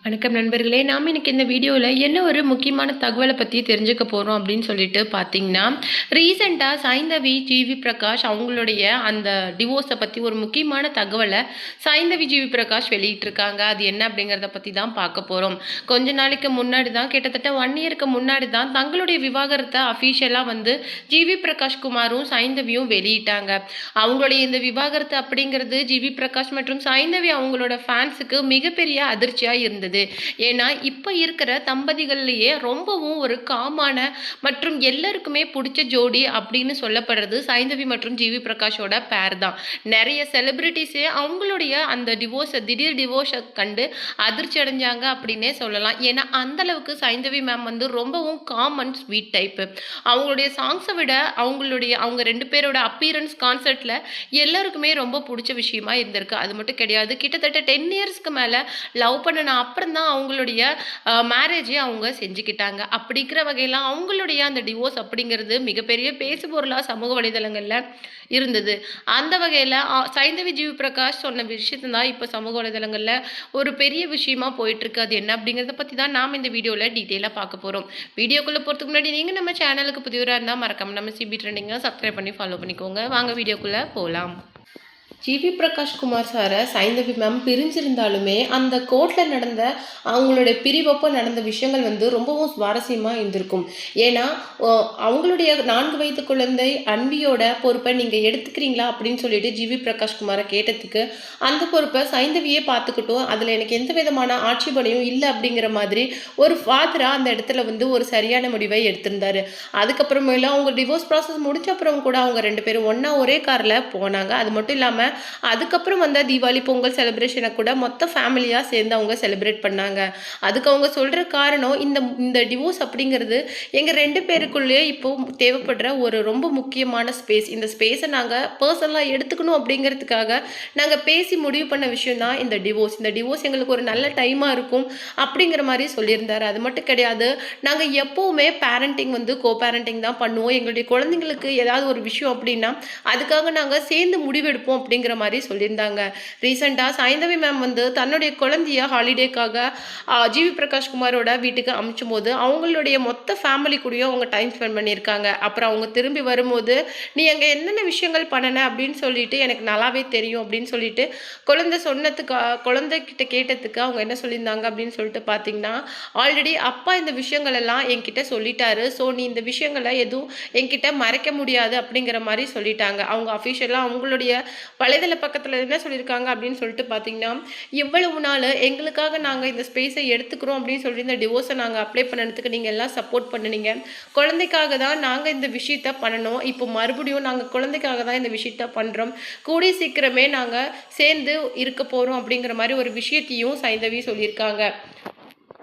வணக்கம் நண்பர்களே. நாம் இன்னைக்கு இந்த வீடியோவில் என்ன ஒரு முக்கியமான தகவலை பற்றி தெரிஞ்சுக்க போகிறோம் அப்படின்னு சொல்லிட்டு பார்த்தீங்கன்னா, ரீசெண்டாக சைந்தவி, ஜிவி பிரகாஷ் அவங்களுடைய அந்த டிவோர்ஸை பற்றி ஒரு முக்கியமான தகவலை சைந்தவி, ஜிவி பிரகாஷ் வெளியிட்டிருக்காங்க. அது என்ன அப்படிங்கிறத பற்றி தான் பார்க்க போகிறோம். கொஞ்ச நாளைக்கு முன்னாடி தான், கிட்டத்தட்ட 1 இயருக்கு முன்னாடி தான் தங்களுடைய விவாகரத்தை அஃபீஷியலாக ஜிவி பிரகாஷ் குமாரும் சைந்தவியும் வெளியிட்டாங்க. அவங்களுடைய இந்த விவாகரத்து அப்படிங்கிறது ஜிவி பிரகாஷ் மற்றும் சைந்தவி அவங்களோட ஃபேன்ஸுக்கு மிகப்பெரிய அதிர்ச்சியாக இருந்தது. ஏன்னா இப்போ இருக்கிற தம்பதிகள்லேயே ரொம்பவும் ஒரு காமான மற்றும் எல்லாருக்குமே பிடிச்ச ஜோடி அப்படின்னு சொல்லப்படுறது சைந்தவி மற்றும் ஜிவி பிரகாஷோட பேர் தான். நிறைய செலிபிரிட்டிஸே அவங்களுடைய அந்த திடீர் டிவோர்ஸை கண்டு அதிர்ச்சி அடைஞ்சாங்க அப்படின்னே சொல்லலாம். ஏன்னா அந்த அளவுக்கு சைந்தவி மேம் ரொம்பவும் காம் அண்ட் ஸ்வீட் டைப்பு. அவங்களுடைய சாங்ஸை விட அவங்க 2 பேரோட அப்பீரன்ஸ் கான்சர்ட்ல எல்லாருக்குமே ரொம்ப பிடிச்ச விஷயமா இருந்திருக்கு. அது மட்டும் கிடையாது, கிட்டத்தட்ட 10 இயர்ஸ்க்கு மேலே லவ் பண்ணின அப்புறம் தான் அவங்களுடைய மேரேஜே அவங்க செஞ்சுக்கிட்டாங்க. அப்படிங்கிற வகையில் அவங்களுடைய அந்த டிவோர்ஸ் அப்படிங்கிறது மிகப்பெரிய பேசுபொருளாக சமூக வலைதளங்களில் இருந்தது. அந்த வகையில் சைந்தவி, ஜிவி பிரகாஷ் சொன்ன விஷயத்தை தான் இப்போ சமூக வலைதளங்களில் ஒரு பெரிய விஷயமா போயிட்டுருக்கு. அது என்ன அப்படிங்கிறத பற்றி தான் நாம் இந்த வீடியோவில் டீட்டெயிலாக பார்க்க போகிறோம். வீடியோக்குள்ளே போகிறதுக்கு முன்னாடி நீங்கள் நம்ம சேனலுக்கு புதியவராக இருந்தால் மறக்காம நம்ம சிபி ட்ரெண்டிங்கை சப்ஸ்கிரைப் பண்ணி ஃபாலோ பண்ணிக்கோங்க. வாங்க வீடியோக்குள்ளே போகலாம். ஜிவி பிரகாஷ் குமார் சாரை சைந்தவி மேம் பிரிஞ்சிருந்தாலுமே அந்த கோர்ட்டில் நடந்த அவங்களுடைய பிரிவப்போ நடந்த விஷயங்கள் ரொம்பவும் சுவாரஸ்யமாக இருந்திருக்கும். ஏன்னா அவங்களுடைய 4 வயது குழந்தை அன்பியோட பொறுப்பை நீங்கள் எடுத்துக்கிறீங்களா அப்படின்னு சொல்லிட்டு ஜிவி பிரகாஷ் குமாரை கேட்டதுக்கு அந்த பொறுப்பை சைந்தவியே பார்த்துக்கிட்டோம், அதில் எனக்கு எந்த விதமான ஆட்சேபனையும் இல்லை அப்படிங்கிற மாதிரி ஒரு ஃபாதராக அந்த இடத்துல ஒரு சரியான முடிவை எடுத்திருந்தாரு. அதுக்கப்புறமேல அவங்க டிவோர்ஸ் ப்ராசஸ் முடிச்ச அப்புறம் கூட அவங்க 2 பேரும் ஒன்றா ஒரே காரில் போனாங்க. அது மட்டும் இல்லாமல் அதுக்கப்புறம் தீபாவளி, பொங்கல் செலிப்ரேஷனை கூட மொத்த ஃபேமிலியாக சேர்ந்து அவங்க செலிப்ரேட் பண்ணாங்க. அதுக்கு அவங்க சொல்கிற காரணம் இந்த டிவோர்ஸ் அப்படிங்கிறது எங்கள் 2 பேருக்குள்ளேயே இப்போ தேவைப்படுற ஒரு ரொம்ப முக்கியமான ஸ்பேஸ். இந்த ஸ்பேஸை நாங்கள் பர்சனலாக எடுத்துக்கணும் அப்படிங்கிறதுக்காக நாங்கள் பேசி முடிவு பண்ண விஷயம் தான் இந்த டிவோர்ஸ் எங்களுக்கு ஒரு நல்ல டைமாக இருக்கும் அப்படிங்கிற மாதிரி சொல்லியிருந்தார். அது மட்டும் கிடையாது, நாங்கள் எப்போவுமே பேரண்டிங் கோ பேரண்டிங் தான் பண்ணுவோம். எங்களுடைய குழந்தைங்களுக்கு ஏதாவது ஒரு விஷயம் அப்படின்னா அதுக்காக நாங்கள் சேர்ந்து முடிவெடுப்போம் அப்படிங்கிற மாதிரி சொல்லியிருந்தாங்க. ரீசெண்டாக சைந்தவி மேம் தன்னுடைய குழந்தைய ஹாலிடேக்காக ஜிவி பிரகாஷ் குமாரோட வீட்டுக்கு அனுப்பிச்சும் போது அவங்களுடைய மொத்த ஃபேமிலி கூடயும் அவங்க டைம் ஸ்பெண்ட் பண்ணியிருக்காங்க. அப்புறம் அவங்க திரும்பி வரும்போது நீ அங்கே என்னென்ன விஷயங்கள் பண்ணன அப்படின்னு சொல்லிட்டு எனக்கு நல்லாவே தெரியும் அப்படின்னு சொல்லிட்டு குழந்தைகிட்ட கேட்டதுக்கு அவங்க என்ன சொல்லியிருந்தாங்க அப்படின்னு சொல்லிட்டு பார்த்தீங்கன்னா, ஆல்ரெடி அப்பா இந்த விஷயங்கள் எல்லாம் என்கிட்ட சொல்லிட்டாரு, ஸோ நீ இந்த விஷயங்களை எதுவும் என்கிட்ட மறைக்க முடியாது அப்படிங்கிற மாதிரி சொல்லிட்டாங்க. அவங்க அஃபிஷியலாக அவங்களுடைய வலைதள பக்கத்தில் என்ன சொல்லியிருக்காங்க அப்படின்னு சொல்லிட்டு பார்த்தீங்கன்னா, இவ்வளவு நாள் எங்களுக்காக நாங்கள் இந்த ஸ்பேஸை எடுத்துக்கிறோம் அப்படின்னு சொல்லி இந்த டிவோர்ஸை நாங்கள் அப்ளை பண்ணதுக்கு நீங்கள் எல்லாம் சப்போர்ட் பண்ணினீங்க. குழந்தைக்காக தான் நாங்கள் இந்த விஷயத்த பண்ணணும். இப்போ மறுபடியும் நாங்கள் குழந்தைக்காக தான் இந்த விஷயத்த பண்ணுறோம். கூடிய சீக்கிரமே நாங்கள் சேர்ந்து இருக்க போகிறோம் அப்படிங்கிற மாதிரி ஒரு விஷயத்தையும் சைந்தவி சொல்லியிருக்காங்க.